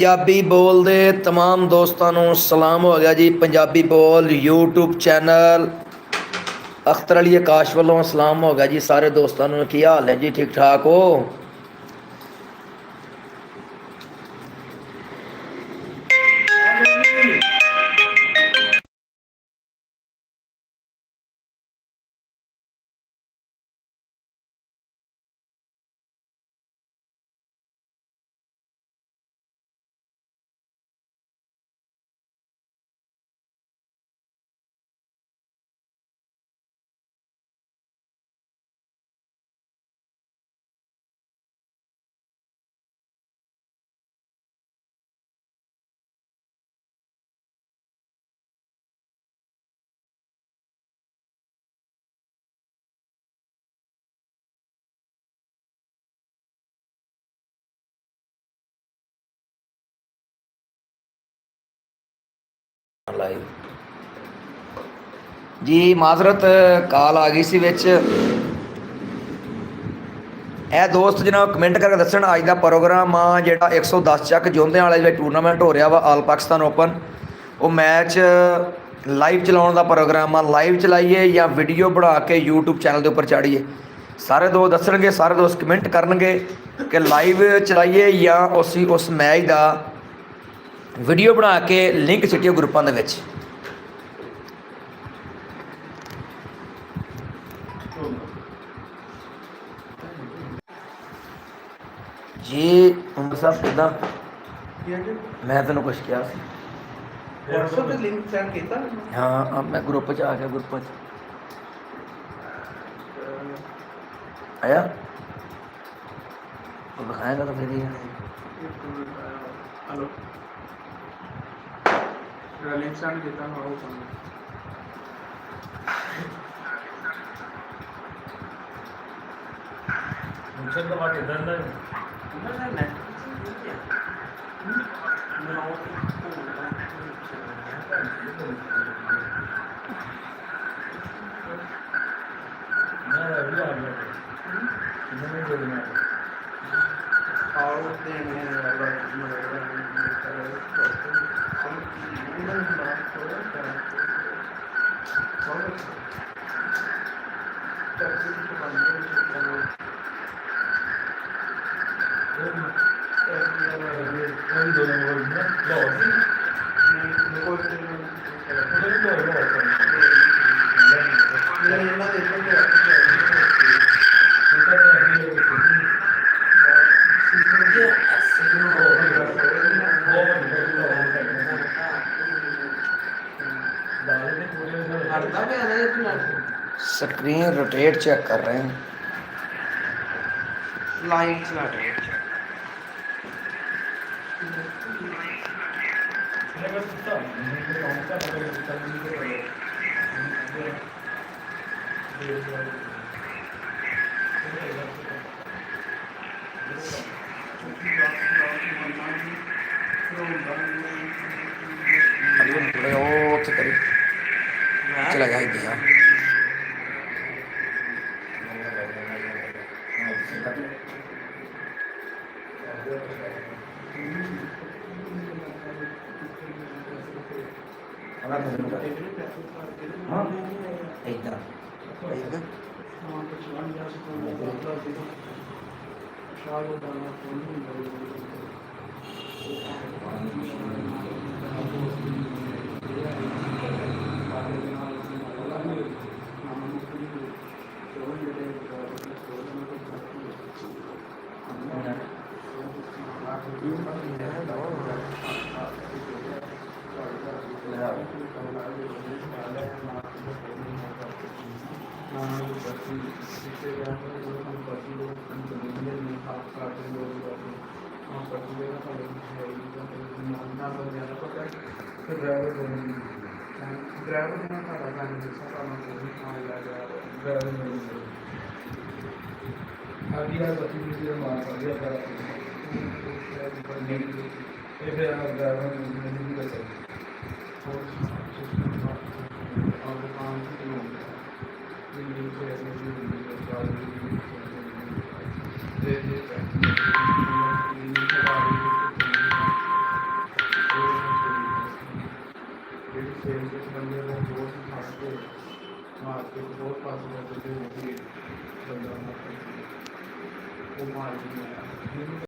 ਪੰਜਾਬੀ ਬੋਲਦੇ ਤਮਾਮ ਦੋਸਤਾਂ ਨੂੰ ਸਲਾਮ ਹੋ ਗਿਆ ਜੀ। ਪੰਜਾਬੀ ਬੋਲ YouTube ਚੈਨਲ ਅਖਤਰ ਅਲੀ ਆਕਾਸ਼ ਵੱਲੋਂ ਸਲਾਮ ਹੋ ਗਿਆ ਜੀ। ਸਾਰੇ ਦੋਸਤਾਂ ਨੂੰ ਕੀ ਹਾਲ ਹੈ ਜੀ? ਠੀਕ ਠਾਕ ਹੋ? ਲਾਈਵ ਜੀ ਮਾਜ਼ਰਤ ਕਾਲ ਆ ਗਈ ਸੀ ਵਿੱਚ। ਇਹ ਦੋਸਤ ਜਿਹਨਾਂ ਕਮੈਂਟ ਕਰਕੇ ਦੱਸਣ ਅੱਜ ਦਾ ਪ੍ਰੋਗਰਾਮ ਆ ਜਿਹੜਾ 110 ਚੱਕ ਜੋਧਿਆਂ ਵਾਲੇ ਜਿਹੜਾ ਟੂਰਨਾਮੈਂਟ ਹੋ ਰਿਹਾ ਵਾ ਆਲ ਪਾਕਿਸਤਾਨ ਓਪਨ, ਉਹ ਮੈਚ ਲਾਈਵ ਚਲਾਉਣ ਦਾ ਪ੍ਰੋਗਰਾਮ ਆ। ਲਾਈਵ ਚਲਾਈਏ ਜਾਂ ਵੀਡੀਓ ਬਣਾ ਕੇ YouTube ਚੈਨਲ ਦੇ ਉੱਪਰ ਚਾੜੀਏ? ਸਾਰੇ ਦੋਸਤ ਦੱਸਣਗੇ, ਸਾਰੇ ਦੋਸਤ ਕਮੈਂਟ ਕਰਨਗੇ ਕਿ ਲਾਈਵ ਚਲਾਈਏ ਜਾਂ ਉਸ ਮੈਚ ਦਾ ਵੀਡੀਓ ਬਣਾ ਕੇ ਲਿੰਕ ਸਿੱਟੀਓ ਗਰੁੱਪਾਂ ਦੇ ਵਿੱਚ। ਜੀ ਉਮਰ ਸਾਹਿਬ ਕਿੱਦਾਂ? ਮੈਂ ਤੈਨੂੰ ਕੁਛ ਕਿਹਾ ਸੀ? WhatsApp ਤੇ ਲਿੰਕ ਸੈਂਡ ਕੀਤਾ? ਹਾਂ ਮੈਂ ਗਰੁੱਪ 'ਚ ਆ ਗਿਆ। ਗਰੁੱਪ 'ਚ ਆਇਆ ਉਹ ਦਿਖਾਏਗਾ ਤਾਂ ਫਿਰ ਹੀ। ਹਲੋ ਲਿੰਕ ਸੈਂਡ ਕੀਤਾ ਨਾ ਉਹ ਕੰਮ ਮੁਝੇ ਤਾਂ ਵਾਟ ਇਧਰ ਦਾ ਨਾ ਨੈਟ स्क्रीन रोटेट चेक कर रहे हैं। लाइट चला रहे हैं। चला जाएगा ਜਿਹੜੀ ਸੇਲ ਵਿੱਚ ਬੰਦੇ ਦਾ ਬਹੁਤ ਫਸ ਕੇ ਮਾਰਕੀਟ ਬਹੁਤ ਫਸ ਗਿਆ ਤੇ ਉਹ ਵੀ ਬੰਦਾ ਮਾਰ ਕੇ ਉਹ ਮਾਰ ਗਿਆ